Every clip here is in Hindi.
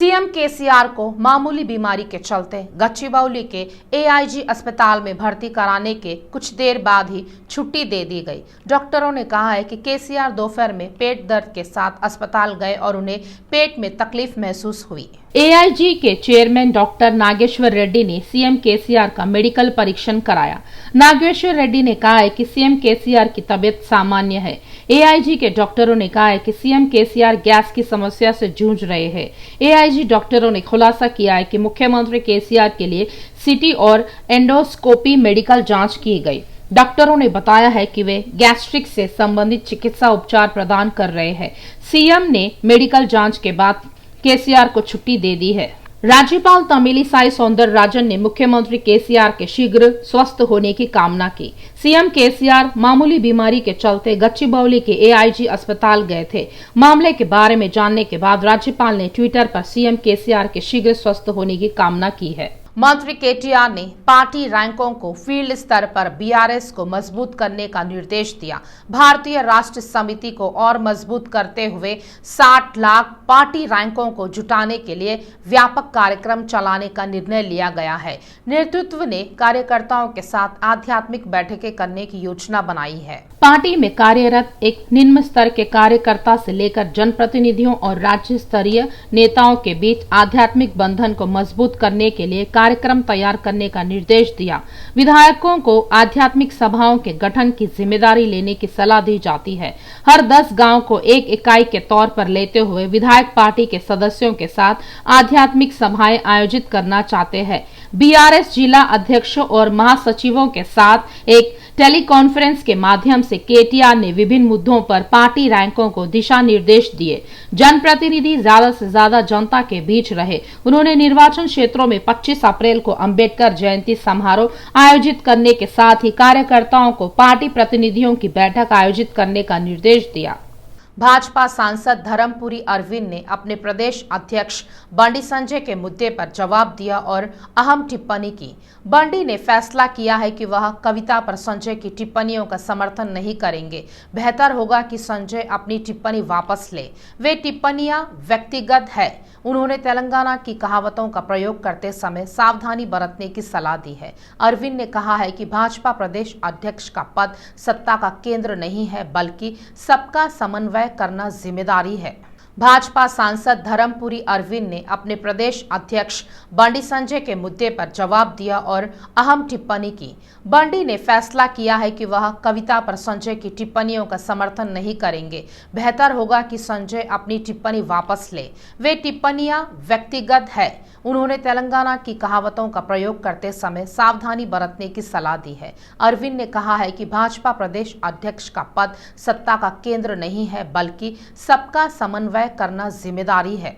सीएम केसीआर को मामूली बीमारी के चलते गच्चीबौली के एआईजी अस्पताल में भर्ती कराने के कुछ देर बाद ही छुट्टी दे दी गई। डॉक्टरों ने कहा है कि केसीआर दोपहर में पेट दर्द के साथ अस्पताल गए और उन्हें पेट में तकलीफ महसूस हुई। एआईजी के चेयरमैन डॉक्टर नागेश्वर रेड्डी ने सीएम केसीआर का मेडिकल परीक्षण कराया। नागेश्वर रेड्डी ने कहा है कि सीएम केसीआर की तबीयत सामान्य है। एआईजी के डॉक्टरों ने कहा है कि सीएम केसीआर गैस की समस्या से जूझ रहे हैं। एआईजी डॉक्टरों ने खुलासा किया है कि मुख्यमंत्री केसीआर के लिए सीटी और एंडोस्कोपी मेडिकल जांच की गई। डॉक्टरों ने बताया है कि वे गैस्ट्रिक से संबंधित चिकित्सा उपचार प्रदान कर रहे हैं। सीएम ने मेडिकल जांच के बाद केसीआर को छुट्टी दे दी है। राज्यपाल तमिलिसाई सौंदरराजन ने मुख्यमंत्री केसीआर के शीघ्र स्वस्थ होने की कामना की। सीएम केसीआर मामूली बीमारी के चलते गच्चीबौली के एआईजी अस्पताल गए थे। मामले के बारे में जानने के बाद राज्यपाल ने ट्विटर पर सीएम केसीआर के शीघ्र स्वस्थ होने की कामना की है। मंत्री केटीआर ने पार्टी रैंकों को फील्ड स्तर पर बीआरएस को मजबूत करने का निर्देश दिया। भारतीय राष्ट्र समिति को और मजबूत करते हुए 60 लाख पार्टी रैंकों को जुटाने के लिए व्यापक कार्यक्रम चलाने का निर्णय लिया गया है। नेतृत्व ने कार्यकर्ताओं के साथ आध्यात्मिक बैठकें करने की योजना बनाई है। पार्टी में कार्यरत एक निम्न स्तर के कार्यकर्ता से लेकर जनप्रतिनिधियों और राज्य स्तरीय नेताओं के बीच आध्यात्मिक बंधन को मजबूत करने के लिए कार्यक्रम तैयार करने का निर्देश दिया। विधायकों को आध्यात्मिक सभाओं के गठन की जिम्मेदारी लेने की सलाह दी जाती है। हर 10 गांव को एक इकाई के तौर पर लेते हुए विधायक पार्टी के सदस्यों के साथ आध्यात्मिक सभाएं आयोजित करना चाहते हैं। बीआरएस जिला अध्यक्षों और महासचिवों के साथ एक टेलीकॉन्फ्रेंस के माध्यम से केटीआर ने विभिन्न मुद्दों पर पार्टी रैंकों को दिशा निर्देश दिए। जनप्रतिनिधि ज्यादा से ज्यादा जनता के बीच रहे। उन्होंने निर्वाचन क्षेत्रों में 25 अप्रैल को अंबेडकर जयंती समारोह आयोजित करने के साथ ही कार्यकर्ताओं को पार्टी प्रतिनिधियों की बैठक आयोजित करने का निर्देश दिया। भाजपा सांसद धर्मपुरी अरविंद ने अपने प्रदेश अध्यक्ष बंडी संजय के मुद्दे पर जवाब दिया और अहम टिप्पणी की। बंडी ने फैसला किया है कि वह कविता पर संजय की टिप्पणियों का समर्थन नहीं करेंगे। बेहतर होगा कि संजय अपनी टिप्पणी वापस ले। वे टिप्पणियां व्यक्तिगत है। उन्होंने तेलंगाना की कहावतों का प्रयोग करते समय सावधानी बरतने की सलाह दी है। अरविंद ने कहा है कि भाजपा प्रदेश अध्यक्ष का पद सत्ता का केंद्र नहीं है, बल्कि सबका समन्वय करना जिम्मेदारी है। भाजपा सांसद धर्मपुरी अरविंद ने अपने प्रदेश अध्यक्ष बंडी संजय के मुद्दे पर जवाब दिया और अहम टिप्पणी की। बंडी ने फैसला किया है कि वह कविता पर संजय की टिप्पणियों का समर्थन नहीं करेंगे। बेहतर होगा कि संजय अपनी टिप्पणी वापस ले। वे टिप्पणियां व्यक्तिगत है। उन्होंने तेलंगाना की कहावतों का प्रयोग करते समय सावधानी बरतने की सलाह दी है। अरविंद ने कहा है कि भाजपा प्रदेश अध्यक्ष का पद सत्ता का केंद्र नहीं है, बल्कि सबका समन्वय करना जिम्मेदारी है।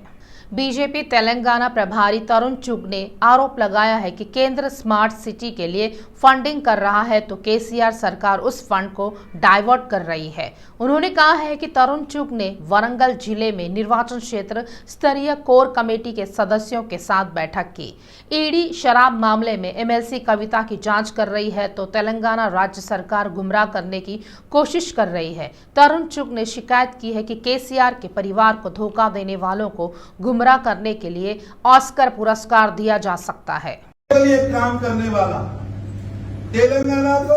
बीजेपी तेलंगाना प्रभारी तरुण चुग ने आरोप लगाया है कि केंद्र स्मार्ट सिटी के लिए फंडिंग कर रहा है तो केसीआर सरकार उस फंड को डाइवर्ट कर रही है। उन्होंने कहा है कि तरुण चुग ने वरंगल जिले में निर्वाचन क्षेत्र स्तरीय कोर कमेटी के सदस्यों के साथ बैठक की। ईडी शराब मामले में एमएलसी कविता की जांच कर रही है तो तेलंगाना राज्य सरकार गुमराह करने की कोशिश कर रही है। तरुण चुग ने शिकायत की है कि केसीआर के परिवार को धोखा देने वालों को गुमराह करने के लिए ऑस्कर पुरस्कार दिया जा सकता है। काम करने वाला तेलंगाना को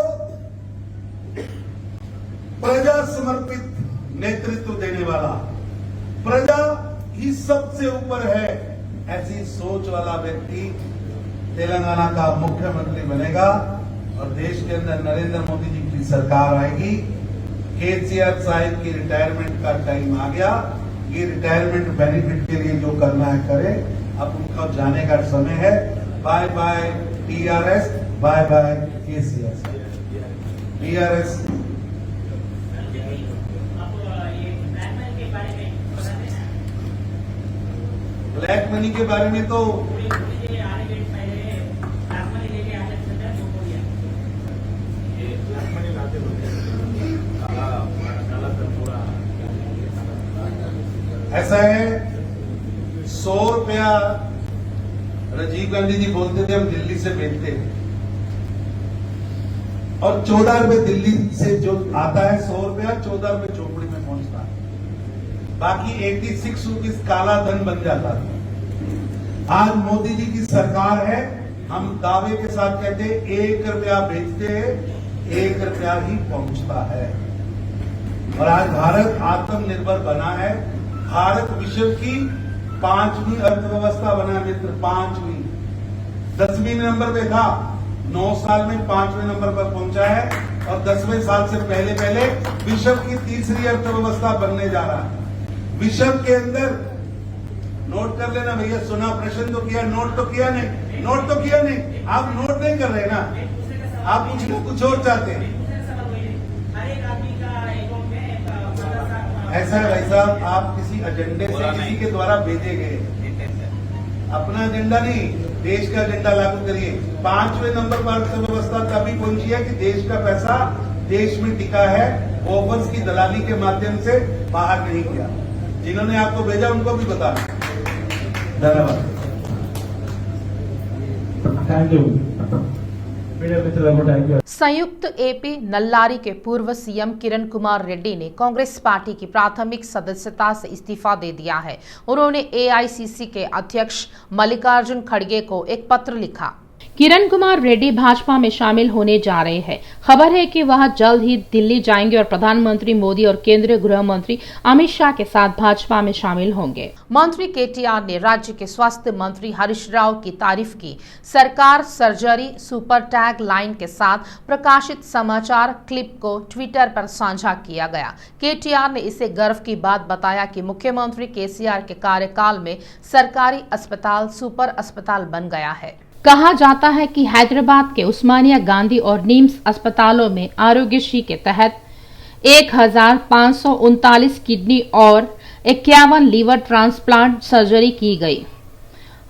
प्रजा समर्पित नेतृत्व देने वाला, प्रजा ही सबसे ऊपर है, ऐसी सोच वाला व्यक्ति तेलंगाना का मुख्यमंत्री बनेगा और देश के अंदर नरेंद्र मोदी जी की सरकार आएगी। केसीआर साहब की रिटायरमेंट का टाइम आ गया। ये रिटायरमेंट बेनिफिट के लिए जो करना है करे। अब उनका जाने का समय है। Bye bye TRS, bye bye KCR. TRS black money के बारे में तो ऐसा है, 100 रुपया राजीव गांधी जी बोलते थे हम दिल्ली से भेजते हैं और 14 रुपए दिल्ली से जो आता है 100 रुपया 14 रुपए चोपड़ी में पहुंचता है। बाकी 86 रुपीज काला धन बन जाता था। आज मोदी जी की सरकार है, हम दावे के साथ कहते हैं 1 रुपया भेजते हैं 1 रुपया ही पहुंचता है। और आज भारत आत्मनिर्भर बना है। भारत विश्व की 5वीं अर्थव्यवस्था बना है मित्र, 5वीं। 10वीं नंबर पे था, 9 साल में 5वें नंबर पर पहुंचा है और 10वें साल से पहले विश्व की 3री अर्थव्यवस्था बनने जा रहा है। विश्व के अंदर नोट कर लेना भैया, सुना प्रश्न तो किया, नोट तो किया नहीं, नोट तो किया नहीं। आप नोट नहीं कर रहे ना, आप कुछ और चाहते हैं। ऐसा है भाई साहब, आप किसी एजेंडे से किसी के द्वारा भेजे गए, अपना एजेंडा नहीं, देश का एजेंडा लागू करिए। 5वें नंबर पर अर्थव्यवस्था तभी पहुंची है कि देश का पैसा देश में टिका है, ऑफर्स की दलाली के माध्यम से बाहर नहीं किया। जिन्होंने आपको भेजा उनको भी बता। धन्यवाद। Thank you thank you. संयुक्त एपी नल्लारी के पूर्व सीएम किरण कुमार रेड्डी ने कांग्रेस पार्टी की प्राथमिक सदस्यता से इस्तीफा दे दिया है। उन्होंने एआईसीसी के अध्यक्ष मल्लिकार्जुन खड़गे को एक पत्र लिखा। किरण कुमार रेड्डी भाजपा में शामिल होने जा रहे हैं। खबर है कि वह जल्द ही दिल्ली जाएंगे और प्रधानमंत्री मोदी और केंद्रीय गृह मंत्री अमित शाह के साथ भाजपा में शामिल होंगे। मंत्री केटीआर ने राज्य के स्वास्थ्य मंत्री हरीश राव की तारीफ की। सरकार सर्जरी सुपर टैग लाइन के साथ प्रकाशित समाचार क्लिप को ट्विटर पर साझा किया गया। केटीआर ने इसे गर्व की बात बताया कि मुख्यमंत्री केसीआर के कार्यकाल में सरकारी अस्पताल सुपर अस्पताल बन गया है। कहा जाता है कि हैदराबाद के उस्मानिया गांधी और निम्स अस्पतालों में आरोग्यश्री के तहत 1539 किडनी और 51 लीवर ट्रांसप्लांट सर्जरी की गई।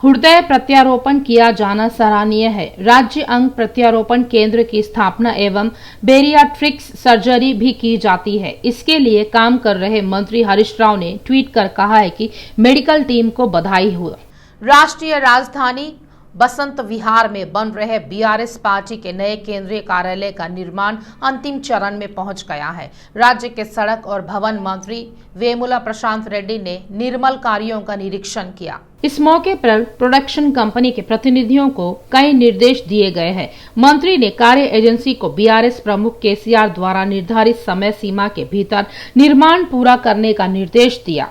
हृदय प्रत्यारोपण किया जाना सराहनीय है। राज्य अंग प्रत्यारोपण केंद्र की स्थापना एवं बेरियाट्रिक्स सर्जरी भी की जाती है। इसके लिए काम कर रहे मंत्री हरीश राव ने ट्वीट कर कहा है कि मेडिकल टीम को बधाई हो। राष्ट्रीय राजधानी बसंत विहार में बन रहे बीआरएस पार्टी के नए केंद्रीय कार्यालय का निर्माण अंतिम चरण में पहुंच गया है। राज्य के सड़क और भवन मंत्री वेमुला प्रशांत रेड्डी ने निर्माण कार्यों का निरीक्षण किया। इस मौके पर प्रोडक्शन कंपनी के प्रतिनिधियों को कई निर्देश दिए गए हैं। मंत्री ने कार्य एजेंसी को बीआरएस प्रमुख केसीआर द्वारा निर्धारित समय सीमा के भीतर निर्माण पूरा करने का निर्देश दिया।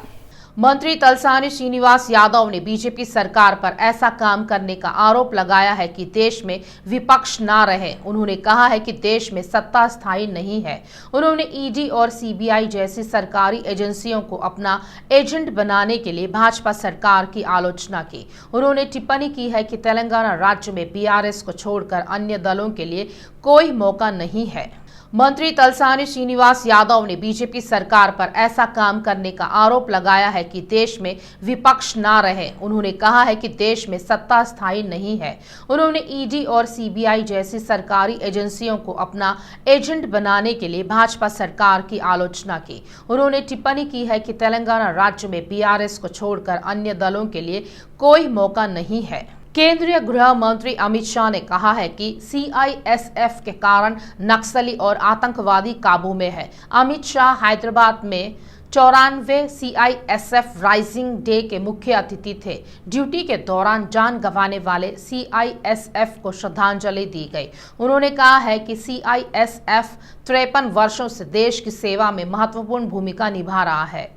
मंत्री तलसानी श्रीनिवास यादव ने बीजेपी सरकार पर ऐसा काम करने का आरोप लगाया है कि देश में विपक्ष ना रहे। उन्होंने कहा है कि देश में सत्ता स्थायी नहीं है। उन्होंने ईडी और सीबीआई जैसी सरकारी एजेंसियों को अपना एजेंट बनाने के लिए भाजपा सरकार की आलोचना की। उन्होंने टिप्पणी की है कि तेलंगाना राज्य में बीआरएस को छोड़कर अन्य दलों के लिए कोई मौका नहीं है। मंत्री तलसानी श्रीनिवास यादव ने बीजेपी सरकार पर ऐसा काम करने का आरोप लगाया है कि देश में विपक्ष ना रहे। उन्होंने कहा है कि देश में सत्ता स्थायी नहीं है। उन्होंने ईडी और सीबीआई जैसी सरकारी एजेंसियों को अपना एजेंट बनाने के लिए भाजपा सरकार की आलोचना की। उन्होंने टिप्पणी की है कि तेलंगाना राज्य में बीआरएस को छोड़कर अन्य दलों के लिए कोई मौका नहीं है। केंद्रीय गृह मंत्री अमित शाह ने कहा है कि सीआईएसएफ के कारण नक्सली और आतंकवादी काबू में है। अमित शाह हैदराबाद में 94वें सीआईएसएफ राइजिंग डे के मुख्य अतिथि थे। ड्यूटी के दौरान जान गंवाने वाले सीआईएसएफ को श्रद्धांजलि दी गई। उन्होंने कहा है कि सीआईएसएफ 53 वर्षों से देश की सेवा में महत्वपूर्ण भूमिका निभा रहा है।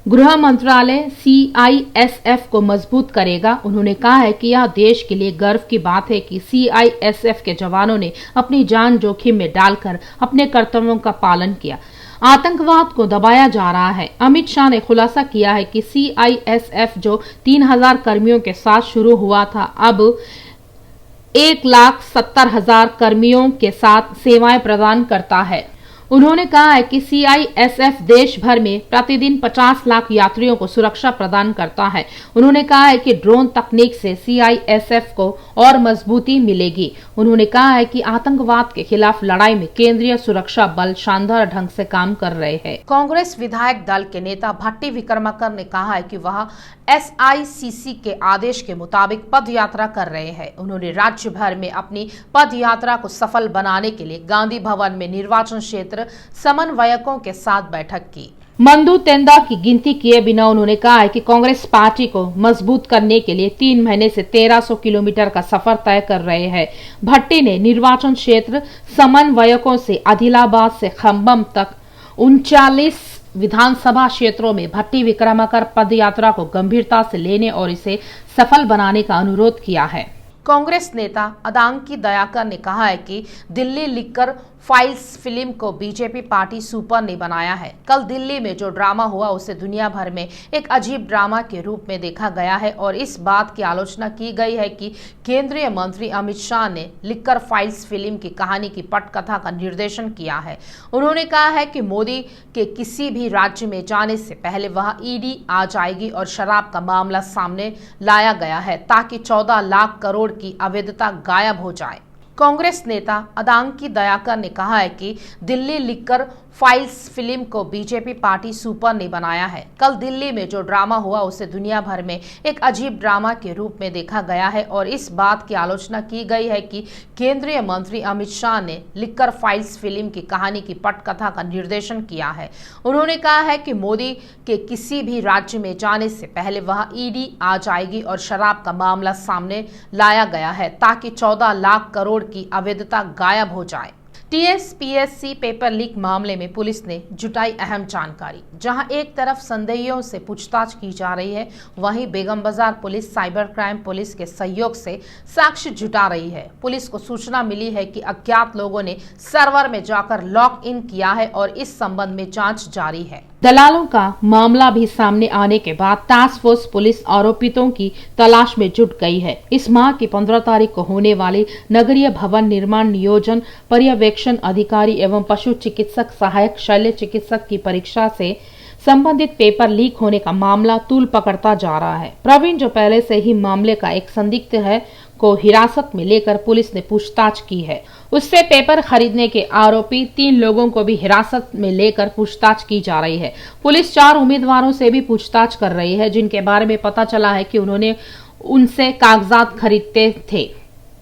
गृह मंत्रालय सीआईएसएफ को मजबूत करेगा। उन्होंने कहा है कि यह देश के लिए गर्व की बात है कि सीआईएसएफ के जवानों ने अपनी जान जोखिम में डालकर अपने कर्तव्यों का पालन किया। आतंकवाद को दबाया जा रहा है। अमित शाह ने खुलासा किया है कि सीआईएसएफ जो 3000 कर्मियों के साथ शुरू हुआ था, अब 1,70,000 कर्मियों के साथ सेवाएं प्रदान करता है। उन्होंने कहा है कि सीआईएसएफ देश भर में प्रतिदिन 50 लाख यात्रियों को सुरक्षा प्रदान करता है। उन्होंने कहा है कि ड्रोन तकनीक से सीआईएसएफ को और मजबूती मिलेगी। उन्होंने कहा है कि आतंकवाद के खिलाफ लड़ाई में केंद्रीय सुरक्षा बल शानदार ढंग से काम कर रहे हैं। कांग्रेस विधायक दल के नेता भट्टी विक्रमार्का ने कहा है कि वह एसआईसीसी के आदेश के मुताबिक पद यात्रा कर रहे हैं। उन्होंने राज्य भर में अपनी पद यात्रा को सफल बनाने के लिए गांधी भवन में निर्वाचन क्षेत्र समन्वयकों के साथ बैठक की। मंदू तेंदा की गिनती किए बिना उन्होंने कहा है कि कांग्रेस पार्टी को मजबूत करने के लिए 3 महीने से 1300 किलोमीटर का सफर तय कर रहे हैं। भट्टी ने निर्वाचन क्षेत्र समन्वयकों से आदिलाबाद से खम्बम तक 39 विधानसभा क्षेत्रों में भट्टी विक्रमांक पद यात्रा को गंभीरता से लेने और इसे सफल बनाने का अनुरोध किया है। कांग्रेस नेता अदांकी दयाकर ने कहा है कि दिल्ली लिकर फाइल्स फिल्म को बीजेपी पार्टी सुपर ने बनाया है। कल दिल्ली में जो ड्रामा हुआ उसे दुनिया भर में एक अजीब ड्रामा के रूप में देखा गया है और इस बात की आलोचना की गई है कि केंद्रीय मंत्री अमित शाह ने लिकर फाइल्स फिल्म की कहानी की पटकथा का निर्देशन किया है। उन्होंने कहा है कि मोदी के किसी भी राज्य में जाने से पहले वहां ईडी आ जाएगी और शराब का मामला सामने लाया गया है ताकि 14 लाख करोड़ की अवैधता गायब हो जाए। कांग्रेस नेता अदांकी दयाकर ने कहा है कि दिल्ली लिकर फाइल्स फिल्म को बीजेपी पार्टी सुपर ने बनाया है। कल दिल्ली में जो ड्रामा हुआ उसे दुनिया भर में एक अजीब ड्रामा के रूप में देखा गया है और इस बात की आलोचना की गई है कि केंद्रीय मंत्री अमित शाह ने लिकर फाइल्स फिल्म की कहानी की पटकथा का निर्देशन किया है। उन्होंने कहा है कि मोदी के किसी भी राज्य में जाने से पहले वहां ईडी आ जाएगी और शराब का मामला सामने लाया गया है ताकि 14 लाख करोड़ की अवैधता गायब हो जाए। टीएसपीएससी पेपर लीक मामले में पुलिस ने जुटाई अहम जानकारी। जहां एक तरफ संदेहियों से पूछताछ की जा रही है, वहीं बेगम बाजार पुलिस साइबर क्राइम पुलिस के सहयोग से साक्ष्य जुटा रही है। पुलिस को सूचना मिली है कि अज्ञात लोगों ने सर्वर में जाकर लॉग इन किया है और इस संबंध में जांच जारी है। दलालों का मामला भी सामने आने के बाद टास्क फोर्स पुलिस आरोपितों की तलाश में जुट गई है। इस माह की 15 तारीख को होने वाली नगरीय भवन निर्माण नियोजन पर्यवेक्षण अधिकारी एवं पशु चिकित्सक सहायक शल्य चिकित्सक की परीक्षा से संबंधित पेपर लीक होने का मामला तूल पकड़ता जा रहा है। प्रवीण, जो पहले से ही मामले का एक संदिग्ध है, को हिरासत में लेकर पुलिस ने पूछताछ की है। उससे पेपर खरीदने के आरोपी 3 लोगों को भी हिरासत में लेकर पूछताछ की जा रही है। पुलिस 4 उम्मीदवारों से भी पूछताछ कर रही है जिनके बारे में पता चला है कि उन्होंने उनसे कागजात खरीदते थे।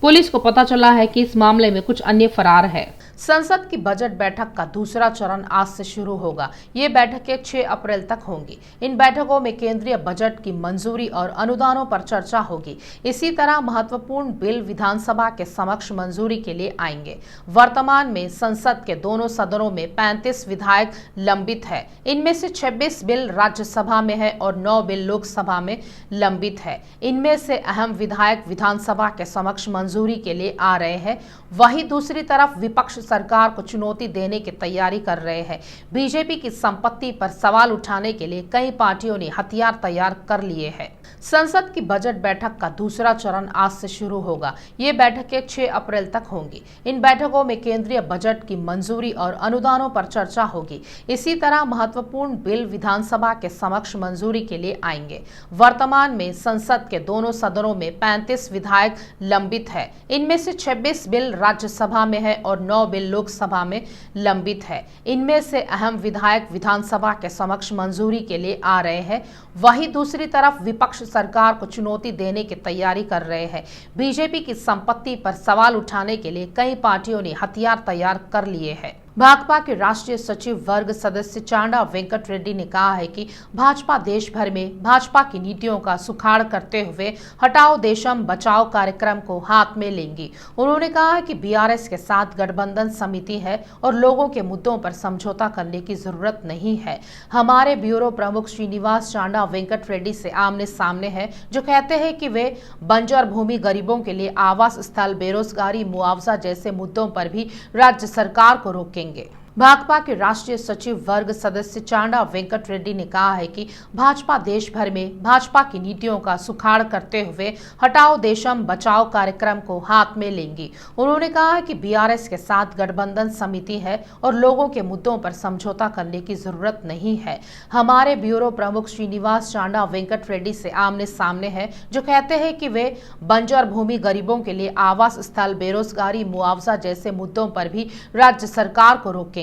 पुलिस को पता चला है कि इस मामले में कुछ अन्य फरार है। संसद की बजट बैठक का दूसरा चरण आज से शुरू होगा। ये बैठकें 6 अप्रैल तक होंगी। इन बैठकों में केंद्रीय बजट की मंजूरी और अनुदानों पर चर्चा होगी। इसी तरह महत्वपूर्ण बिल विधानसभा के समक्ष मंजूरी के लिए आएंगे। वर्तमान में संसद के दोनों सदनों में 35 विधायक लंबित है। इनमें से 26 बिल राज्यसभा में है और 9 बिल लोकसभा में लंबित है। इनमें से अहम विधायक विधानसभा के समक्ष मंजूरी के लिए आ रहे हैं। वहीं दूसरी तरफ विपक्ष सरकार को चुनौती देने की तैयारी कर रहे हैं। बीजेपी की संपत्ति पर सवाल उठाने के लिए कई पार्टियों ने हथियार तैयार कर लिए हैं। संसद की बजट बैठक का दूसरा चरण आज से शुरू होगा। ये बैठकें 6 अप्रैल तक होंगी। इन बैठकों में केंद्रीय बजट की मंजूरी और अनुदानों पर चर्चा होगी। इसी तरह महत्वपूर्ण बिल विधानसभा के समक्ष मंजूरी के लिए आएंगे। वर्तमान में संसद के दोनों सदनों में 35 विधायक लंबित है। इनमें से 26 बिल राज्यसभा में है और 9 बिल लोकसभा में लंबित है। इनमें से अहम विधायक विधानसभा के समक्ष मंजूरी के लिए आ रहे हैं। वहीं दूसरी तरफ विपक्ष सरकार को चुनौती देने की तैयारी कर रहे हैं। बीजेपी की संपत्ति पर सवाल उठाने के लिए कई पार्टियों ने हथियार तैयार कर लिए हैं। भाजपा के राष्ट्रीय सचिव वर्ग सदस्य चांडा वेंकट रेड्डी ने कहा है कि भाजपा देश भर में भाजपा की नीतियों का सुखाड़ करते हुए हटाओ देशम बचाओ कार्यक्रम को हाथ में लेंगी। उन्होंने कहा है कि बीआरएस के साथ गठबंधन समिति है और लोगों के मुद्दों पर समझौता करने की जरूरत नहीं है। हमारे ब्यूरो प्रमुख श्रीनिवास चांडा वेंकट रेड्डी से आमने सामने है, जो कहते हैं कि वे बंजर भूमि, गरीबों के लिए आवास स्थल, बेरोजगारी, मुआवजा जैसे मुद्दों पर भी राज्य सरकार को रोकेंगे। भाजपा के राष्ट्रीय सचिव वर्ग सदस्य चांडा वेंकट रेड्डी ने कहा है कि भाजपा देश भर में भाजपा की नीतियों का सुखाड़ करते हुए हटाओ देशम बचाओ कार्यक्रम को हाथ में लेंगी। उन्होंने कहा है कि बीआरएस के साथ गठबंधन समिति है और लोगों के मुद्दों पर समझौता करने की जरूरत नहीं है। हमारे ब्यूरो प्रमुख श्रीनिवास चांडा वेंकट रेड्डी से आमने सामने है, जो कहते हैं कि वे बंजर भूमि, गरीबों के लिए आवास स्थल, बेरोजगारी, मुआवजा जैसे मुद्दों पर भी राज्य सरकार को रोकेंगे।